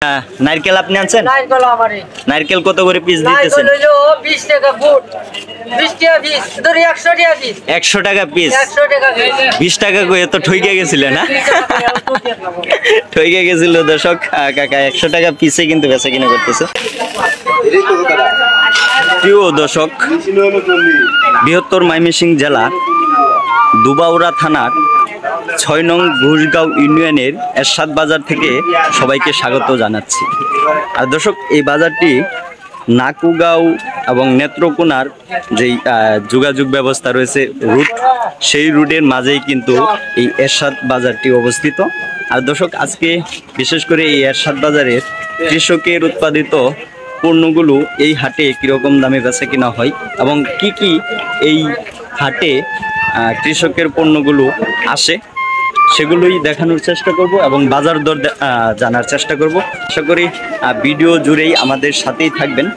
নারকেল আপনি আনছেন? নারকেল আমারই। নারকেল কত করে পিস দিতেছেন? নারকেল হলো 20 টাকা ফুট, 20 টাকা পিস, ধরি 100 টাকা পিস। 100 টাকা পিস? 100 টাকা পিস। 20 টাকা কই তো ঠইকে গেছিলেন না? ঠইকে গেছিল দর্শক। কাকা 100 টাকা পিসে কিন্তু বেচা কিনা করতেছে। প্রিয় দর্শক, বৃহত্তর ময়মনসিংহ জেলা দুবাউড়া থানার 6 নং ঘোষগাঁও ইউনিয়নের এরশাদ বাজার থেকে সবাইকে স্বাগত জানাচ্ছি। আর দর্শক, এই বাজারটি নাকুগাঁও এবং নেত্রকোনার যেই যোগাযোগ ব্যবস্থা রয়েছে রুট, সেই রুটের মাঝেই কিন্তু এই এরশাদ বাজারটি অবস্থিত। আর দর্শক, আজকে বিশেষ করে এই এরশাদ বাজারের কৃষকের উৎপাদিত পণ্যগুলো এই হাটে কীরকম দামে বেচা কিনা হয় এবং কি কি এই হাটে কৃষকের পণ্যগুলো আসে সেগুলোই দেখানোর চেষ্টা করব এবং বাজার দর জানার চেষ্টা করব। আশা করি ভিডিও জুড়েই আমাদের সাথেই থাকবেন।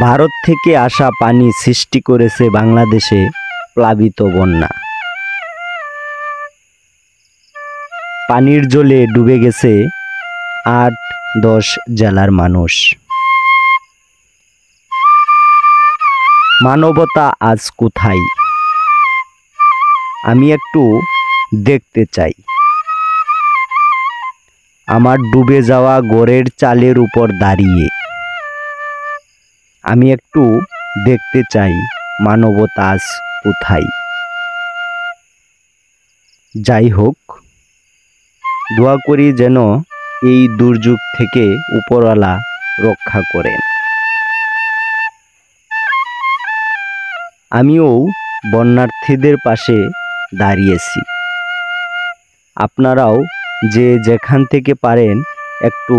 ভারত থেকে আসা পানি সৃষ্টি করেছে বাংলাদেশে প্লাবিত বন্যা। পানির জলে ডুবে গেছে 8-10 জেলার মানুষ। মানবতা আজ কোথায়? আমি একটু দেখতে চাই। আমার ডুবে যাওয়া ঘরের চালের উপর দাঁড়িয়ে আমি একটু দেখতে চাই মানবতা আজ কোথায়। যাই হোক, দোয়া করি যেন এই দুর্যোগ থেকে উপরওয়ালা রক্ষা করেন। আমিও বন্যার্থীদের পাশে দাঁড়িয়েছি। আপনারাও যে যেখান থেকে পারেন একটু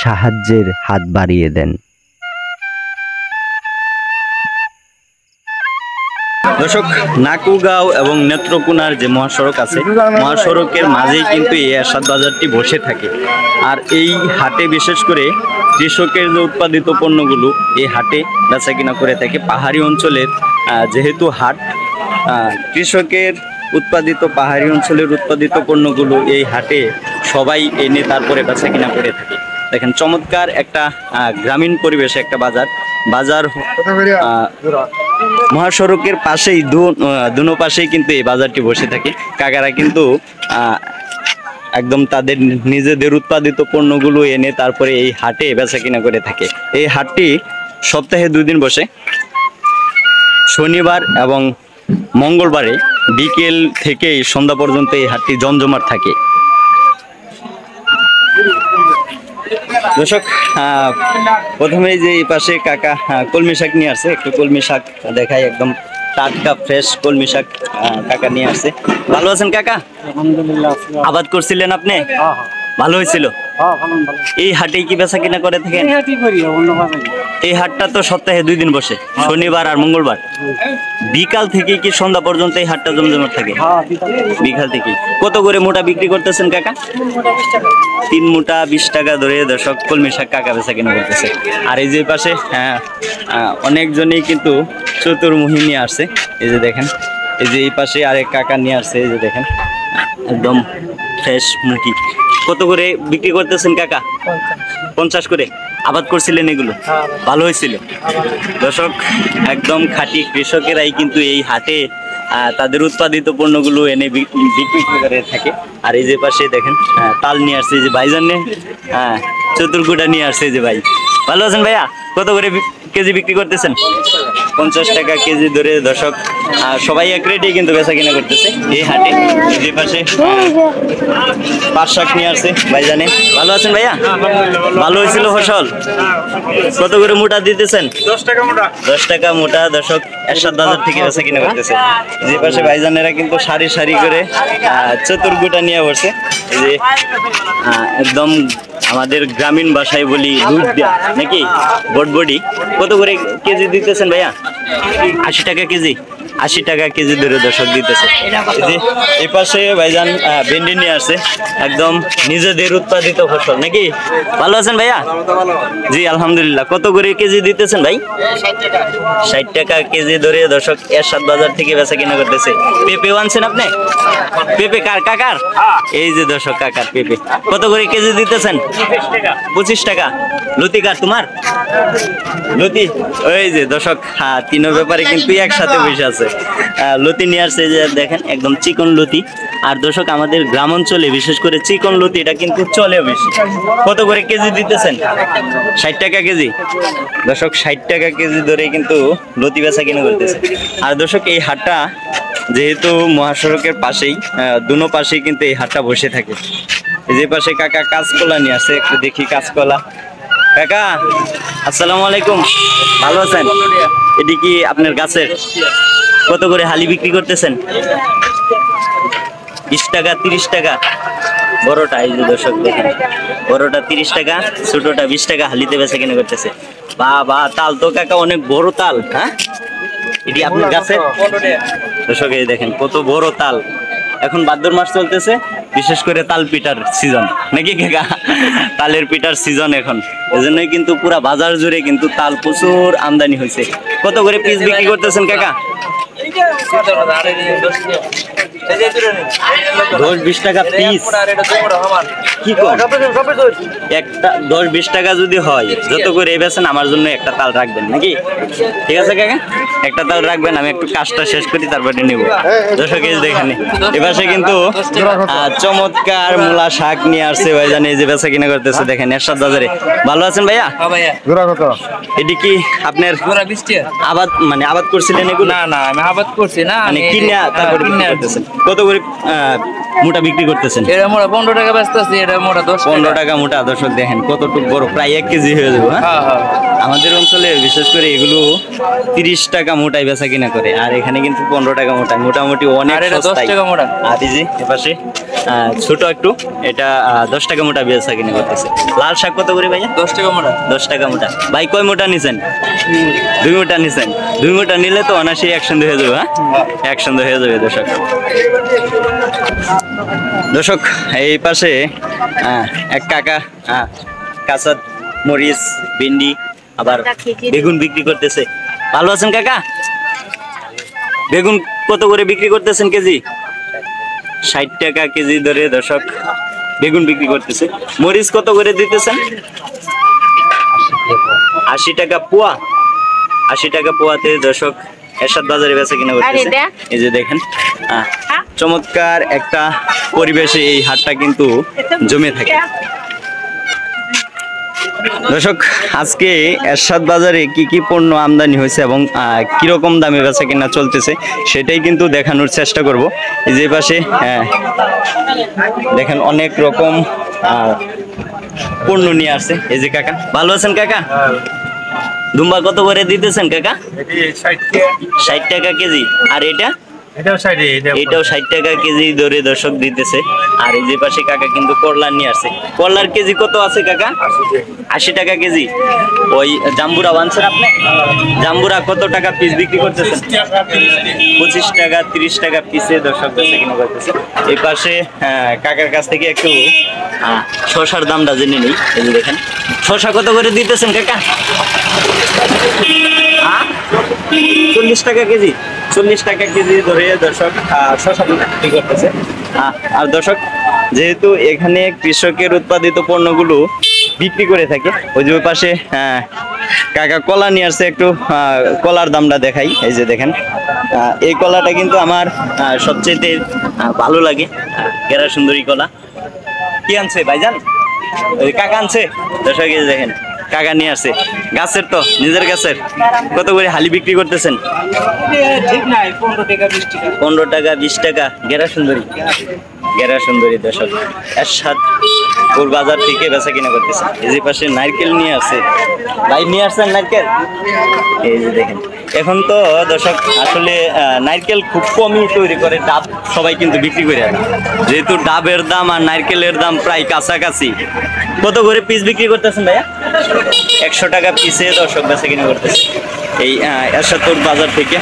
সাহায্যের হাত বাড়িয়ে দেন। দর্শক, নাকুগাঁও এবং নেত্রকোনার যে মহাসড়ক আছে, মহাসড়কের মাঝেই কিন্তু এই এরশাদ বাজারটি বসে থাকে। আর এই হাটে বিশেষ করে কৃষকের যে উৎপাদিত পণ্যগুলো এই হাটে বেচা কিনা করে থাকে। পাহাড়ি অঞ্চলের যেহেতু হাট, কৃষকের উৎপাদিত পাহাড়ি অঞ্চলের উৎপাদিত পণ্যগুলো এই হাটে সবাই এনে তারপরে বেচা কিনা করে থাকে। দেখেন, চমৎকার একটা গ্রামীণ পরিবেশে একটা বাজার। মহাসড়কের পাশেই দুনো পাশেই কিন্তু এই বাজারটি বসে থাকে। কাকারা কিন্তু একদম তাদের নিজেদের উৎপাদিত পণ্যগুলো এনে তারপরে এই হাটে বেচা কিনা করে থাকে। এই হাটটি সপ্তাহে 2 দিন বসে, শনিবার এবং মঙ্গলবারে বিকেল থেকে সন্ধ্যা পর্যন্ত এই হাটটি জমজমাট থাকে। দর্শক, প্রথমেই যে এই পাশে কাকা কলমি শাক নিয়ে আসছে, একটু কলমি শাক দেখাই। একদম টাটকা ফ্রেশ কলমি শাক কাকা নিয়ে আসছে। ভালো আছেন কাকা? আলহামদুলিল্লাহ। আবাদ করছিলেন আপনি? ভালো হয়েছিল? এই হাটে কি বেচা কিনা করে থাকেন? এই হাটটা তো সপ্তাহে 2 দিন বসে, শনিবার আর মঙ্গলবার। বিকাল থেকে কি সন্ধ্যা পর্যন্ত এই হাটটা জমজমাট থাকে? বিকাল থেকে। কত করে মোটা বিক্রি করতেছেন কাকা? 3 মুঠা 20 টাকা ধরে দর্শক কলমি শাক কাকা বেচা কিনা করতেছে। আর এই যে পাশে অনেকজনই কিন্তু চতুর্মুখী নিয়ে আসছে। এই যে দেখেন, এই যে এই পাশে আরেক কাকা নিয়ে আসছে। এই যে দেখেন, একদম ফ্রেশ মুখী। কত করে বিক্রি করতেছেন কাকা? 50 করে। আবাদ করছিলেন এগুলো? ভালো হয়েছিল? দর্শক, একদম খাঁটি কৃষকেরাই কিন্তু এই হাটে তাদের উৎপাদিত পণ্যগুলো এনে বিক্রি করে থাকে। আর এই যে পাশে দেখেন তাল নিয়ে আসছে যে ভাইজান, চতুর্গুটা নিয়ে আসছে যে ভাই। ভালো আছেন ভাইয়া? কত করে কেজি বিক্রি করতেছেন? 50 টাকা কেজি ধরে দর্শক সবাই এক রেটে কিন্তু বেচা কিনা করতেছে এই হাটে। যে পাশে পাট শাক নিয়ে আসছে ভাইজানে। ভালো আছেন ভাইয়া? ভালো হয়েছিল ফসল? কত করে মোটা দিতেছেন? 10 টাকা মোটা। 10 টাকা মোটা দর্শক এরশাদ বাজার থেকে বেচা কিনা করতেছে। যে পাশে ভাইজানেরা কিন্তু সারি সারি করে চতুর্গুটা নিয়ে বসছে। যে একদম আমাদের গ্রামীণ ভাষায় বলি দুধ দেয়া নাকি বটবডি। কত করে কেজি দিতেছেন ভাইয়া? 80 টাকা কেজি। 80 টাকা কেজি ধরে দর্শক দিতেছে। এই পাশে ভাইজান ভেন্ডি নিয়ে আসছে, একদম নিজেদের উৎপাদিত ফসল নাকি। ভালো আছেন ভাইয়া? জি আলহামদুলিল্লাহ। কত করে কেজি দিতেছেন ভাই? 60 টাকা কেজি ধরে দর্শক এরশাদ বাজার থেকে বেচা কিনা করতেছে। পেঁপে আনছেন আপনি? পেঁপে কার? কাকার? এই যে দর্শক কাকার পেঁপে কত করে কেজি দিতেছেন? 25 টাকা। লতি কার? তোমার লতি? ওই যে দর্শক তিনো ব্যাপারে কিন্তু একসাথে বসে আছে। লতি নিয়ে আসছে যে দেখেন, একদম চিকন লতি। আর দর্শক আমাদের গ্রাম অঞ্চলে বিশেষ করে চিকন লতি এটা কিন্তু চলে বেশি। কত করে কেজি দিতেছেন? 60 টাকা কেজি। দর্শক 60 টাকা কেজি ধরে কিন্তু লতি বেচা কিনা করতেছে। আর দর্শক এই হাটটা যেহেতু মহাসড়কের পাশেই, দুনো পাশেই কিন্তু এই হাটটা বসে থাকে। যে পাশে কাকা কাঁচকলা নিয়ে আসে, একটু দেখি কাঁচকলা। কাকা আসসালামু আলাইকুম, ভালো আছেন? এটি কি আপনার গাছের? কত করে হালি বিক্রি করতেছেন? 20 টাকা, 30 টাকা বড়টা। এই যে দর্শক দেখেন, বড়টা 30 টাকা, ছোটটা 20 টাকা হালিতে বেচা কিনা করতেছে। বা তাল তো কাকা অনেক বড় তাল। হ্যাঁ, এটি আপনার গাছের? দর্শক এই দেখেন কত বড় তাল। এখন ভাদ্র মাস চলতেছে, বিশেষ করে তাল পিঠার সিজন নাকি কাকা? তালের পিঠার সিজন এখন, এজন্যই কিন্তু পুরা বাজার জুড়ে কিন্তু তাল প্রচুর আমদানি হয়েছে। কত করে পিস বিক্রি করতেছেন কাকা? 10-20 টাকা পিস। কি একটা 10-20 টাকা যদি হয়, যত করে বেছেন আমার জন্য একটা তাল রাখবেন নাকি? ঠিক আছে কাকা, একটা তাল রাখবেন, আমি একটু কাজটা শেষ করি তারপরে নেব। দর্শক এই দেখেন, এপাশে কিন্তু চমৎকার মূলা শাক নিয়ে আসছে ভাইজান, এই যে বেচা কিনা করতেছে দেখেন এরশাদ বাজারে। ভালো আছেন ভাইয়া? এটি কি আপনার আবাদ, মানে আবাদ করছিলেন এগুলো? না আমি আবাদ করছি না, মানে কিনে তারপরে বিক্রি করতেছেন। কত করে মোটা বিক্রি করতেছেন? এটা মোটা 15 টাকা বেচতেছি, এটা মোটা 15 টাকা মোটা। দর্শক দেখেন কতটুকু বড়, প্রায় 1 কেজি হয়ে যাবে। হ্যাঁ, আমাদের অঞ্চলে বিশেষ করে এগুলো 30 টাকা মোটায় বেচা কিনা করে, আর এখানে কিন্তু 15 টাকা মোটা, মোটামুটি অনেক সস্তায়। 10 টাকা মোটা। আর এই যে এপাশে ছোট একটু, এটা 10 টাকা মোটা বেচা কিনা করতেছে। লাল শাক কত করে ভাইয়া? 10 টাকা মোটা। 10 টাকা মোটা। ভাই কয় মোটা নিছেন? 2 মোটা নিছেন। 2 মোটা নিলে তো অনায়াসে একসঙ্গে হয়ে যাবে। হ্যাঁ, একসঙ্গে হয়ে যাবে দর্শক। দর্শক এই পাশে এক কাকা কাঁচা মরিচ, ভিন্ডি, আবার বেগুন বিক্রি করতেছে। ভালো আছেন কাকা? বেগুন কত করে বিক্রি করতেছেন কেজি? 60 টাকা কেজি ধরে দর্শক বেগুন বিক্রি করতেছে। মরিচ কত করে দিতেছেন? 80 টাকা পোয়া। 80 টাকা পোয়াতে দর্শক এরশাদ বাজারে বেচা কিনা করতেছে। এই যে দেখেন চমৎকার একটা পরিবেশে এই হাটটা কিন্তু জমে থাকে। দর্শক আজকে এরশাদ বাজারে কি কি পণ্য আমদানি হয়েছে এবং কিরকম দামে বেচা কিনা চলতেছে সেটাই কিন্তু দেখানোর চেষ্টা করব। এই যে পাশে দেখেন অনেক রকম পণ্য নিয়ে আসছে। এই যে কাকা, ভালো আছেন কাকা? দুম্বা কত করে দিতেছেন কাকা? 60 টাকা কেজি। আর এটাও 60 টাকা কেজি ধরে দর্শক দিতেছে। আর এই যে পাশে কাকা কিন্তু করলা নিয়ে আসছে। করলার কেজি কত আছে কাকা? 80 টাকা কেজি। ওই জাম্বুরা আনছেন আপনি? জাম্বুরা কত টাকা পিস বিক্রি করতেছেন? 25 টাকা, 30 টাকা পিসে দর্শক বেচা কিনা করতেছে। এই পাশে কাকার কাছ থেকে একটু শসার দামটা জেনে নিই। এই যে দেখেন শসা কত করে দিতেছেন কাকা? 40 টাকা কেজি। 40 টাকা কেজি ধরে দর্শক শসা বিক্রি করতেছে। আর দর্শক যেহেতু এখানে কৃষকের উৎপাদিত পণ্যগুলো বিক্রি করে থাকে, ওই যে পাশে কাকা কলা নিয়ে আসছে, একটু কলার দামটা দেখাই। এই যে দেখেন এই কলাটা কিন্তু আমার সবচেয়ে ভালো লাগে, গেরা সুন্দরী কলা। কি আনছে ভাইজান? কাকা আনছে। দর্শক এই দেখেন কাকা নিয়ে আসছে, গাছের তো, নিজের গাছের। কত করে হালি বিক্রি করতেছেন? ঠিক নাই, 15 টাকা 20 টাকা। 15 টাকা 20 টাকা। গেরা সুন্দরী, গেরা সুন্দরী দর্শক এরশাদ বাজার থেকে বেচা কিনা করতেছে। এই যে পাশে নারকেল নিয়ে আসছে। ভাই নিয়ে আসছেন নারকেল? এই যে দেখেন এখন তো দর্শক আসলে নারকেল খুব কমই তৈরি করে, ডাব সবাই কিন্তু বিক্রি করে। যেহেতু ডাবের দাম আর নারকেলের দাম প্রায় কাছাকাছি। কত করে পিস বিক্রি করতেছেন ভাইয়া? 100 টাকা পিসে দর্শক বেচা কিনা করতেছে এই এরশাদ বাজার থেকে।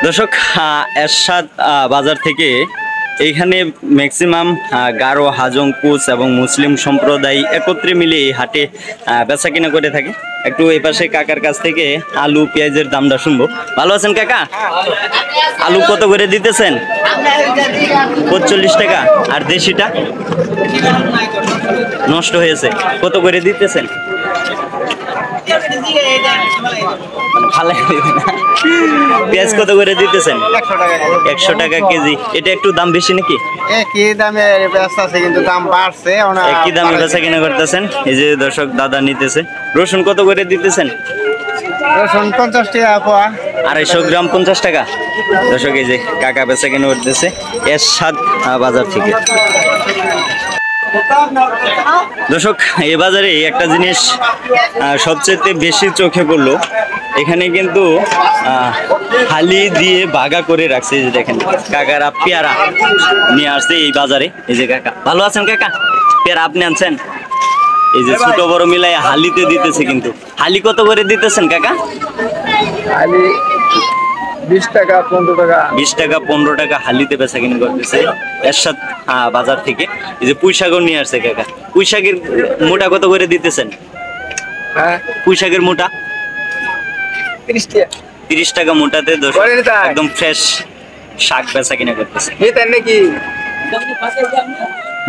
দর্শক এরশাদ বাজার থেকে এইখানে ম্যাক্সিমাম গারো, হাজং, কুচ এবং মুসলিম সম্প্রদায় একত্রে মিলে এই হাটে বেচা কিনা করে থাকে। একটু এই পাশে কাকার কাছ থেকে আলু পেঁয়াজের দামটা শুনবো। ভালো আছেন কাকা? আলু কত করে দিতেছেন? 45 টাকা। আর দেশিটা নষ্ট হয়েছে, কত করে দিতেছেন? পেঁয়াজ কত করে দিতেছেন? 100 টাকা কেজি। এটা একটু দাম বেশি নাকি? একই দামে ব্যস্ত আছে কিন্তু দাম বাড়ছে। একই দামে বেচা কিনা করতেছেন। এই যে দর্শক দাদা নিতেছে। রসুন কত করে দিতেছেন? রসুন 50 টাকা পোয়া। 250 গ্রাম 50 টাকা। দর্শক এই যে কাকা বেচা কিনা করতেছে এরশাদ বাজার থেকে। দর্শক এই বাজারে একটা জিনিস সবচেয়ে বেশি চোখে পড়লো, এখানে কিন্তু হালি দিয়ে বাগা করে রাখছে। এই যে দেখেন কাকারা পেয়ারা নিয়ে আসছে এই বাজারে। এই যে কাকা ভালো আছেন? কাকা পেয়ারা আপনি আনছেন? এই যে ছোট বড় মিলাই হালিতে দিতেছে। কিন্তু হালি কত করে দিতেছেন কাকা? আলি 20 টাকা 15 টাকা। 20 টাকা 15 টাকা হালিতে বেচা কিনা করতেছে এরশাদ বাজার থেকে। এই যে পুঁই শাকও নিয়ে আসছে কাকা। পুঁই শাকের মোটা কত করে দিতেছেন? হ্যাঁ পুঁই শাকের মোটা 30 টাকা। 30 টাকা মোটাতে একদম ফ্রেশ শাক বেচা কিনা করতেছে। নাকি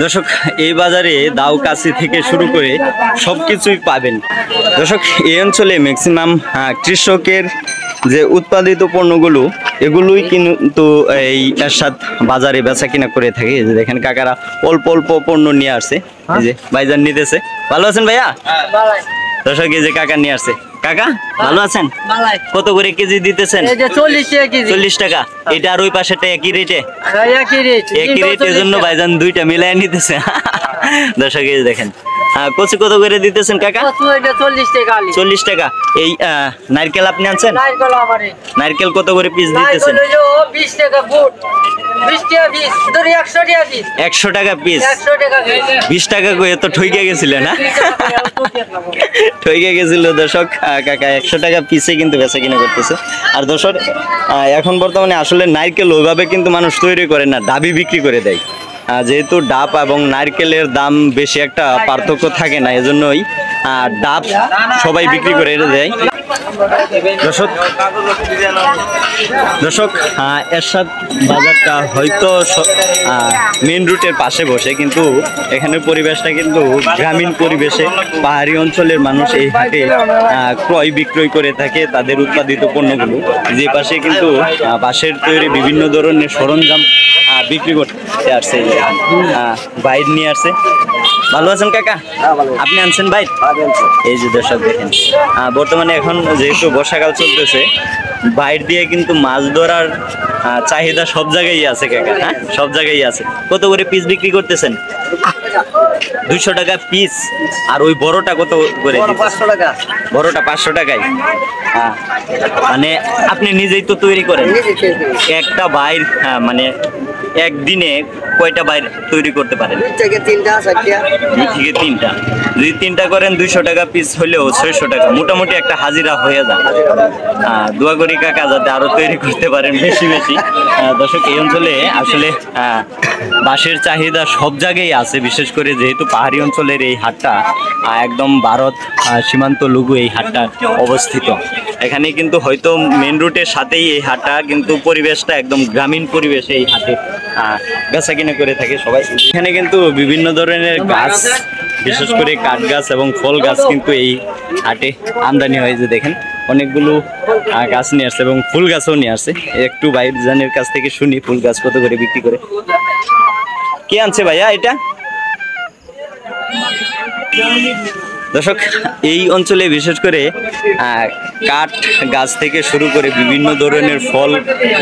দর্শক এই বাজারে দাও কাছি থেকে শুরু করে সবকিছুই পাবেন। দর্শক এই অঞ্চলে ম্যাক্সিমাম কৃষকের যে উৎপাদিত পণ্যগুলো এগুলোই কিন্তু এই এরশাদ বাজারে বেচা কিনা করে থাকে। এই যে দেখেন কাকারা অল্প অল্প পণ্য নিয়ে আসছে। এই যে ভাইজান নিতেছে। ভালো আছেন ভাইয়া? দর্শক এই যে কাকা নিয়ে আসছে। কাকা ভালো আছেন? কত করে কেজি দিতেছেন? 40 টাকা। এটা আর ওই পাশেটা একই রেটে? একই রেটের জন্য ভাইজান দুইটা মিলাই নিতেছে। দর্শক এই দেখেন কচু কত করে দিতেছেন কাকা? 40 টাকা। এই নারকেল আপনি আনছেন? নারকেল কত করে পিস দিতেছেন? 20 টাকা ফুট। 20 টাকা পিস। 100 টাকা পিস। 20 টাকা কই এত ঠইকে গেছিলেন না? ঠইকে গেছিল দর্শক। কাকা 100 টাকা পিসে কিন্তু বেচা কিনা করতেছে। আর দর্শক এখন বর্তমানে আসলে নারকেল ওইভাবে কিন্তু মানুষ তৈরি করে না, ডাবি বিক্রি করে দেয়। যেহেতু ডাব এবং নারকেলের দাম বেশি একটা পার্থক্য থাকে না, এজন্যই ডাব সবাই বিক্রি করে দেয়। দর্শক এরশাদ বাজারটা হয়তো মেন রুটের পাশে বসে, কিন্তু এখানের পরিবেশটা কিন্তু গ্রামীণ পরিবেশে। পাহাড়ি অঞ্চলের মানুষ এই হাটে ক্রয় বিক্রয় করে থাকে তাদের উৎপাদিত পণ্যগুলো। যে পাশে কিন্তু বাঁশের তৈরি বিভিন্ন ধরনের সরঞ্জাম বিক্রি করতে আসছে। বাইর নিয়ে আসছে। ভালো আছেন কাকা? আপনি আনছেন ভাই? এই যে দর্শক দেখেন বর্তমানে এখন যেহেতু বর্ষাকাল চলতেছে, বাইর দিয়ে কিন্তু মাছ ধরার চাহিদা সব জায়গায় আছে কাকা। হ্যাঁ সব জায়গায় আছে। কত করে পিস বিক্রি করতেছেন? 200 টাকা পিস। আর ওই বড়টা কত করে? 500 টাকা। বড়টা 500 টাকায়। মানে আপনি নিজেই তো তৈরি করেন? একটা বাইর মানে একদিনে কয়টা বাইর তৈরি করতে পারেন? 2 থেকে 3টা 4টা। 2 থেকে 3টা। যদি 3টা করেন 200 টাকা পিস হলেও 600 টাকা মোটামুটি একটা হাজিরা হয়ে যায়। দোয়া করি কাকা যাতে আরো তৈরি করতে পারেন বেশি বেশি। দর্শক এই অঞ্চলে আসলে বাঁশের চাহিদা সব জায়গায় আছে, বিশেষ করে যেহেতু পাহাড়ি অঞ্চলের এই হাটটা একদম ভারত সীমান্ত লঘু এই হাটটা অবস্থিত। এখানে কিন্তু হয়তো মেন রুটের সাথেই এই হাটটা, কিন্তু পরিবেশটা একদম গ্রামীণ পরিবেশে এই হাটে বেচা কিনা করে থাকে সবাই। এখানে কিন্তু বিভিন্ন ধরনের গাছ, বিশেষ করে কাঠ গাছ এবং ফল গাছ কিন্তু এই হাটে আমদানি হয়। যে দেখেন অনেকগুলো গাছ নিয়ে আসছে এবং ফুল গাছও নিয়ে আসছে। একটু ভাইজানের কাছ থেকে শুনি ফুল গাছ কত করে বিক্রি করে। কে আনছে ভাইয়া এটা? দর্শক এই অঞ্চলে বিশেষ করে কাঠ গাছ থেকে শুরু করে বিভিন্ন ধরনের ফল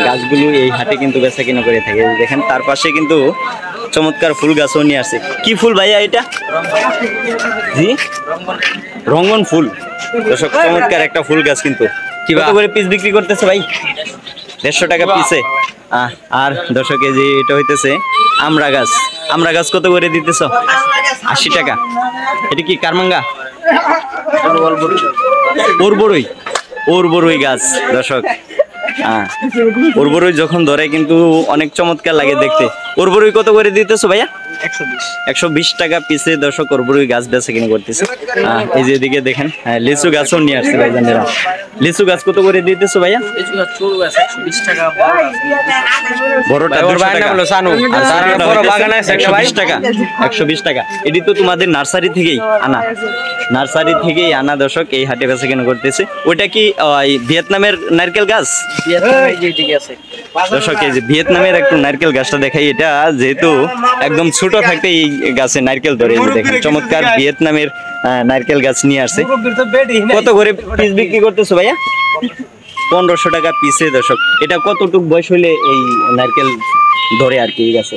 গাছগুলো এই হাটে কিন্তু বেচা কিনা করে থাকে। দেখেন তার পাশে কিন্তু চমৎকার ফুল গাছও নিয়ে আসছে। কি ফুল ভাইয়া এটা? জি রঙ্গন ফুল। দর্শক চমৎকার একটা ফুল গাছ। কিন্তু কত করে পিস বিক্রি করতেছে ভাই? 150 টাকা পিসে। আর দর্শক এই যে এটা হইতেছে আমড়া গাছ। আমড়া গাছ কত করে দিতেছ? 80 টাকা। এটা কি কারমাঙ্গা? ওর বড়ই গাছ। দর্শক হ্যাঁ উর্বরই যখন ধরে কিন্তু অনেক চমৎকার লাগে দেখতে। উর্বরই কত করে দিতেছো ভাইয়া? 120 টাকা পিসে দর্শক উর্বরই গাছ বেচা কিনে করতেছে। এই যে এদিকে দেখেন লিচু গাছও নিয়ে আসছে ভাইজানেরা। লিচু গাছ কত করে দিতেছো ভাইয়া? বড়টা 200 টাকা। আর বড় বাগান আছে 120 টাকা। 120 টাকা। এটি তো তোমাদের নার্সারি থেকেই আনা। নার্সারি থেকেই আনা দর্শক এই হাটে বেচা কিনে করতেছে। ওইটা কি ভিয়েতনামের নারকেল গাছ? দর্শক এই যে ভিয়েতনামের একটু নারকেল গাছটা দেখাই। এটা যেহেতু একদম ছোট থাকতে এই গাছে নারকেল ধরে, এই যে দেখেন চমৎকার ভিয়েতনামের নারকেল গাছ নিয়ে আসছে। কত করে পিস বিক্রি করতেছো ভাইয়া? 1500 টাকা পিসে দর্শক। এটা কতটুক বয়স হইলে এই নারকেল ধরে আর কি এই গাছে?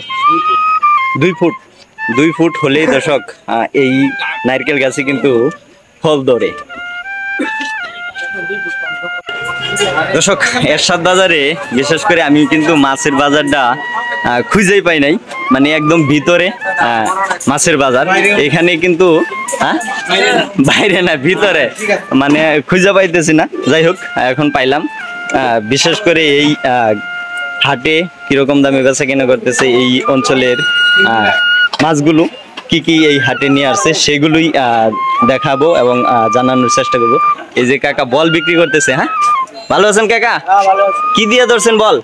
2 ফুট হলেই দর্শক এই নারকেল গাছে কিন্তু ফল ধরে। দর্শক এরশাদ বাজারে বিশেষ করে আমি কিন্তু মাছের বাজারটা খুঁজেই পাই নাই, মানে একদম ভিতরে মাছের বাজার। এখানে কিন্তু বাইরে না ভিতরে, মানে খুঁজে পাইতেছি না। যাই হোক এখন পাইলাম। বিশেষ করে এই হাটে কিরকম দামে বেচা কেনা করতেছে এই অঞ্চলের মাছগুলো, কি কি এই হাটে নিয়ে আসছে সেগুলোই দেখাবো এবং জানানোর চেষ্টা করবো। এই যে কাকা বল বিক্রি করতেছে। হ্যাঁ ভালো আছেন কাকা? কি দিয়ে ধরছেন বল?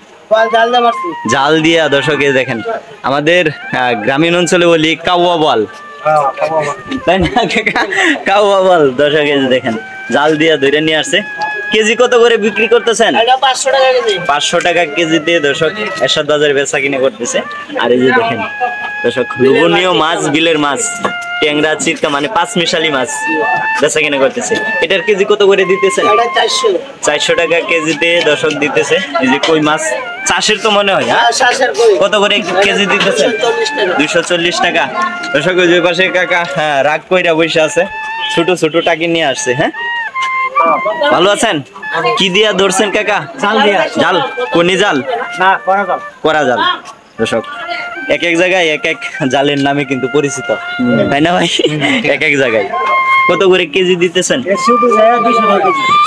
জাল দিয়া। দর্শক এই দেখেন আমাদের গ্রামীণ অঞ্চলে বলি কাউয়া বল, তাই না কাকা? কাউয়া বল। দর্শক এই যে দেখেন জাল দিয়া ধরে নিয়ে আসছে। কেজি কত করে বিক্রি করতেছেন? 500 টাকা কেজিতে দর্শক এরশাদ বাজারে বেচা কিনে করতেছে। আর এই যে দেখেন দর্শক লোভনীয় মাছ, বিলের মাছ, ট্যাংরা, চিরকা, মানে 5 মিশালি মাছ বেচা কিনে করতেছে। এটার কেজি কত করে দিতেছেন? 400 টাকা কেজিতে দর্শক দিতেছে। এই যে কই মাছ চাষের তো মনে হয়। কত করে কেজি দিতেছেন? 240 টাকা। দর্শক ওই যে পাশে কাকা রাগ কইরা বসে আছে, ছোট ছোট টাকি নিয়ে আসছে। হ্যাঁ ভালো আছেন? কি দিয়া ধরছেন কাকা? জাল। কোনি জাল? করা জাল। দর্শক এক এক জায়গায় এক এক জালের নামে কিন্তু পরিচিত, তাই না ভাই? এক এক জায়গায় কত করে কেজি দিতেছেন?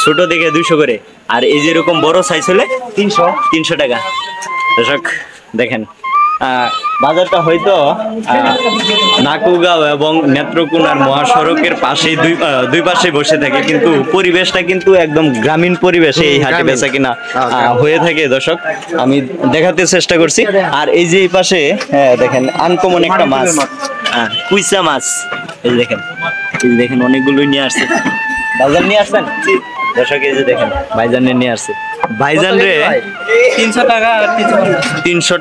ছোট দেখে 200 করে। আর এই যেরকম বড় সাইজ হলে 300 টাকা। দর্শক দেখেন বাজারটা হয়তো নাকুগাঁও এবং নেত্রকোনার মহাসড়কের পাশেই দুই পাশে বসে থাকে, কিন্তু পরিবেশটা কিন্তু একদম গ্রামীণ পরিবেশে এই হাটে বেচা কিনা হয়ে থাকে। দর্শক আমি দেখাতে চেষ্টা করছি। আর এই যে এই পাশে দেখেন আনকমন একটা মাছ, কুইসা মাছ। এই দেখেন, এই দেখেন অনেকগুলোই নিয়ে আসছে। বাজার নিয়ে আসছেন দর্শক? এই যে দেখেন ভাইজান নিয়ে আসছে। ভাইজান রে 300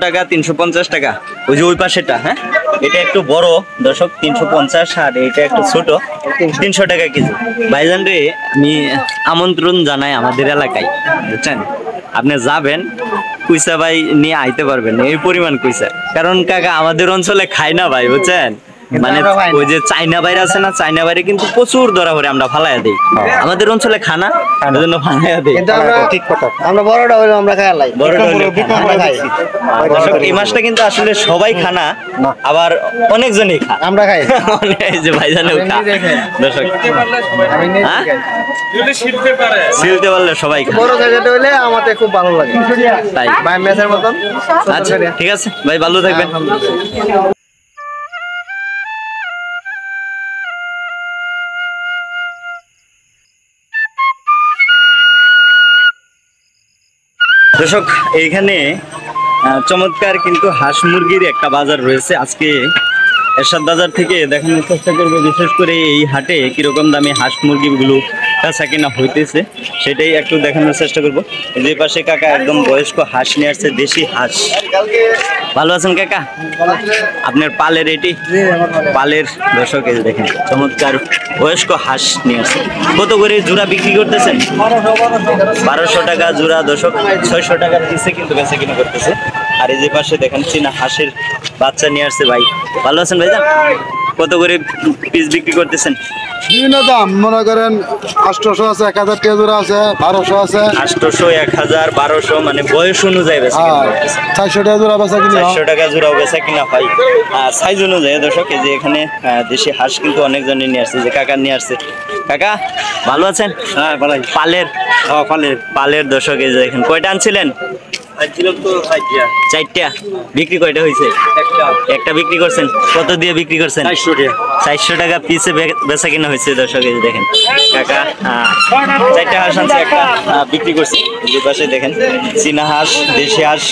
টাকা, 350 টাকা। ওই যে ওই পাশেটা, হ্যাঁ এটা একটু বড় দর্শক 350, আর এটা একটু ছোট 300 টাকা কেজি। ভাইজান রে আমি আমন্ত্রণ জানাই আমাদের এলাকায়, বুঝছেন? আপনি যাবেন কুইসা ভাই নিয়ে আইতে পারবেন এই পরিমাণ কুইসা। কারণ কাকা আমাদের অঞ্চলে খায় না ভাই, বুঝছেন? মানে ওই যে চাইনা বাইরে আছে না, চাইনা বাইরে কিন্তু প্রচুর ধরা পড়ে, আমরা ফালাইয়া দিই। আমাদের অঞ্চলে খানা এজন্য ফালাইয়া দিই। ঠিক কথা, আমরা বড়টা হইলো আমরা খাই লাই, বড়টা হইলো আমরা খাই। দর্শক এই মাছটা কিন্তু আসলে সবাই খানা, আবার অনেকজনই খায়, আমরা খাই। এই যে ভাইজানেও খায় দর্শক। হ্যাঁ সিলতে পারলে সবাই খায়। বড় জায়গাটা হইলে আমাদের খুব ভালো লাগে, তাই ভাই মেসের মতন। আচ্ছা ঠিক আছে ভাই, ভালো থাকবেন। দর্শক এইখানে চমৎকার কিন্তু হাঁস মুরগির একটা বাজার রয়েছে। আজকে এরশাদ বাজার থেকে দেখানোর চেষ্টা করবো, বিশেষ করে এই হাটে কিরকম দামে হাঁস মুরগিগুলো কাঁচা কেনা হইতেছে সেটাই একটু দেখানোর চেষ্টা করবো। যে পাশে কাকা একদম বয়স্ক হাঁস নিয়ে আসছে, দেশি হাঁস। ভালো আছেন কাকা? আপনার পালের এটি পালের দর্শক এই দেখেন চমৎকার বয়স্ক হাঁস নিয়ে আসছে। কত করে জোড়া বিক্রি করতেছেন? 1200 টাকা জোড়া দর্শক, 600 টাকার পিসে কিন্তু বেচা কিনা করতেছে। আর এই যে পাশে দেখেন চীনা হাঁসের বাচ্চা নিয়ে আসছে ভাই। ভালো আছেন ভাইজান? কত করে পিস বিক্রি করতেছেন? বিভিন্ন দাম মনে করেন 800 আছে, 1000 টাকা জোড়া আছে, 1200 আছে, 800, 1000, 1200 মানে বয়স অনুযায়ী বেচা কিনা হয়। 400 টাকা জোড়া বেচা কিনা 400 টাকা জোড়াও বেচা কিনা হয়। সাইজ অনুযায়ী দর্শক, এই যে এখানে দেশি হাঁস কিন্তু অনেকজনই নিয়ে আসছে, যে কাকা নিয়ে আসছে। কাকা ভালো আছেন? হ্যাঁ ভালোই। পালের পালের দর্শক, এই যে এখানে কয়টা আনছিলেন? আনছিলাম তো 4টা। বিক্রি কয়টা হয়েছে? একটা বিক্রি করছেন। কত দিয়ে বিক্রি করছেন? 400 টাকা। 400 টাকা পিসে বেচা কিনা হয়েছে দর্শক, এই যে দেখেন কাকা 4টা হাঁস আনছে, একটা বিক্রি করছে। এই যে পাশে দেখেন চীনা হাঁস, দেশি হাঁস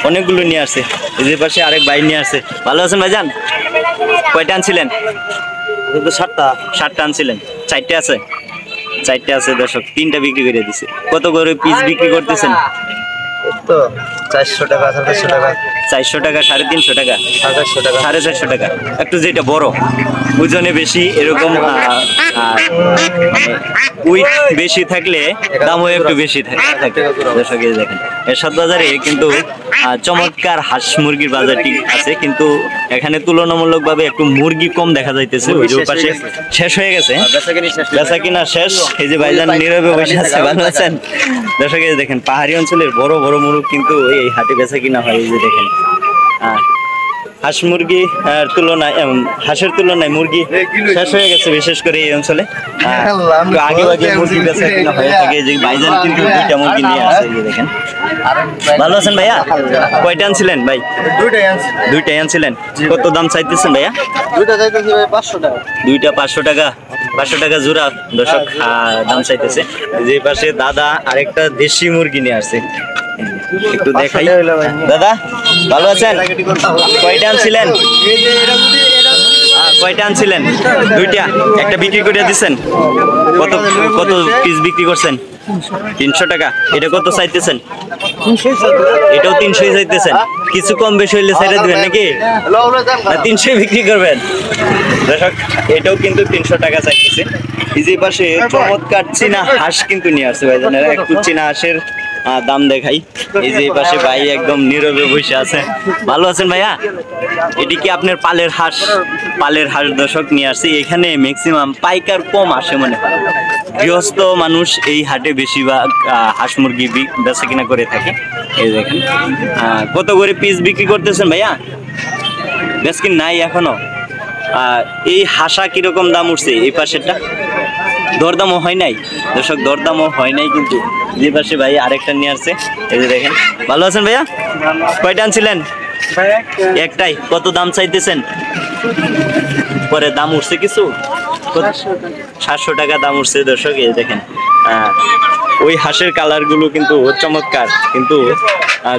অনেকগুলো নিয়ে আসছে। এই যে পাশে আরেক ভাই নিয়ে আসছে। ভালো আছেন ভাইজান? কয়টা আনছিলেন? 7টা আনছিলেন। 4টা আছে? 4টা আছে দর্শক, 3টা বিক্রি করে দিছে। কত করে পিস বিক্রি করতেছেন? তো 400 টাকা, 450 টাকা, 400 টাকা, 350 টাকা, 450 টাকা। 450 টাকা। একটু যেটা বড় ওজনে বেশি এরকম উইট বেশি থাকলে দামও একটু বেশি থাকে। দর্শক এই দেখেন এরশাদ বাজারে কিন্তু চমৎকার হাঁস মুরগির বাজারটি আছে, কিন্তু এখানে তুলনামূলকভাবে একটু মুরগি কম দেখা যাইতেছে। ওই যে পাশে শেষ হয়ে গেছে বেচা কিনা শেষ। এই যে ভাইজান নীরবে বসে আছে। ভালো আছেন? দর্শক এই দেখেন পাহাড়ি অঞ্চলের বড় বড় মুরগ কিন্তু এই হাটে বেচা কিনা হয়। এই যে দেখেন হাঁস মুরগি হাঁসের তুলনায় মুরগি শেষ হয়ে গেছে, বিশেষ করে এই অঞ্চলে। আগে মুরগি বেচা কিনা হয়ে থাকে। যে ভাইজান কিন্তু 2টা মুরগি নিয়ে আসে। এই যে দেখেন। ভালো আছেন ভাইয়া? কয়টা আনছিলেন ভাই? 2টাই আনছিলেন। কত দাম চাইতেছেন ভাইয়া? 2টা চাইতেছি ভাই 500 টাকা। 2টা 500 টাকা। 500 টাকা জোড়া দর্শক দাম চাইতেছে। যে পাশে দাদা আরেকটা দেশি মুরগি নিয়ে আসছে, একটু দেখাই। দাদা ভালো আছেন? কয়টা আনছিলেন? কয়টা আনছিলেন? 2টা। একটা বিক্রি করে দিচ্ছেন। কত কত পিস বিক্রি করছেন? 300 টাকা। এটা কত চাইতেছেন? এটাও 300 চাইতেছেন। কিছু কম বেশি হইলে ছেড়ে দিবেন নাকি? না 300 বিক্রি করবেন? দর্শক এটাও কিন্তু 300 টাকা চাইতেছে। এই যে পাশে চমৎকার চীনা হাঁস কিন্তু নিয়ে আসছে ভাইজানেরা। একটু চীনা হাঁসের দাম দেখাই। এই যে পাশে ভাই একদম নীরবে বসে আছে। ভালো আছেন ভাইয়া? এটি কি আপনার পালের হাঁস? পালের হাঁস দর্শক নিয়ে আসছে। এখানে ম্যাক্সিমাম পাইকার কম আসে মনে হয়। গৃহস্থ মানুষ এই হাটে বেশিরভাগ হাঁস মুরগি বেচা কিনা করে থাকে। এই দেখেন কত করে পিস বিক্রি করতেছেন ভাইয়া? বেশ কি নাই এখনো? এই হাঁসা কিরকম দাম উঠছে? এই পাশেরটা দরদামও হয় নাই দর্শক, দরদামও হয় নাই কিন্তু। যে পাশে ভাই আরেকটা নিয়ে আসছে। এই যে দেখেন। ভালো আছেন ভাইয়া? কয়টা আনছিলেন? একটাই। কত দাম চাইতেছেন? পরে দাম উঠছে কিছু? 700 টাকা দাম উঠছে দর্শক। এই দেখেন ওই হাঁসের কালার গুলো কিন্তু চমৎকার, কিন্তু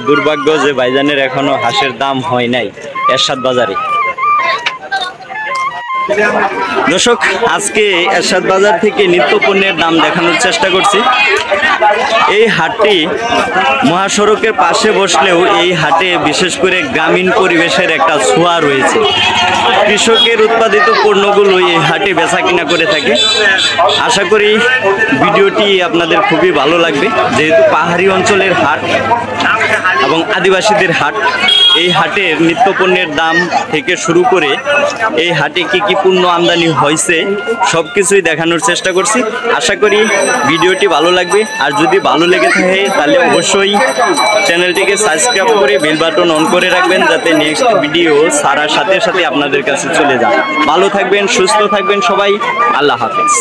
দুর্ভাগ্য যে ভাইজানের এখনো হাঁসের দাম হয় নাই এরশাদ বাজারে। দর্শক আজকে এরশাদ বাজার থেকে নিত্য পণ্যের দাম দেখানোর চেষ্টা করছি। এই হাটটি মহাসড়কের পাশে বসলেও এই হাটে বিশেষ করে গ্রামীণ পরিবেশের একটা ছোঁয়া রয়েছে। কৃষকের উৎপাদিত পণ্যগুলো এই হাটে বেচা কিনা করে থাকে। আশা করি ভিডিওটি আপনাদের খুবই ভালো লাগবে, যেহেতু পাহাড়ি অঞ্চলের হাট এবং আদিবাসীদের হাট। এই হাটের নিত্য পণ্যের দাম থেকে শুরু করে এই হাটে কি কি পণ্য আমদানি হয়েছে সব কিছুই দেখানোর চেষ্টা করছি। আশা করি ভিডিওটি ভালো লাগবে। আর যদি ভালো লেগে থাকে তাহলে অবশ্যই চ্যানেলটিকে সাবস্ক্রাইব করে বেল বাটন অন করে রাখবেন, যাতে নেক্সট ভিডিও ছাড়ার সাথে সাথে আপনাদের কাছে চলে যায়। ভালো থাকবেন, সুস্থ থাকবেন সবাই। আল্লাহ হাফেজ।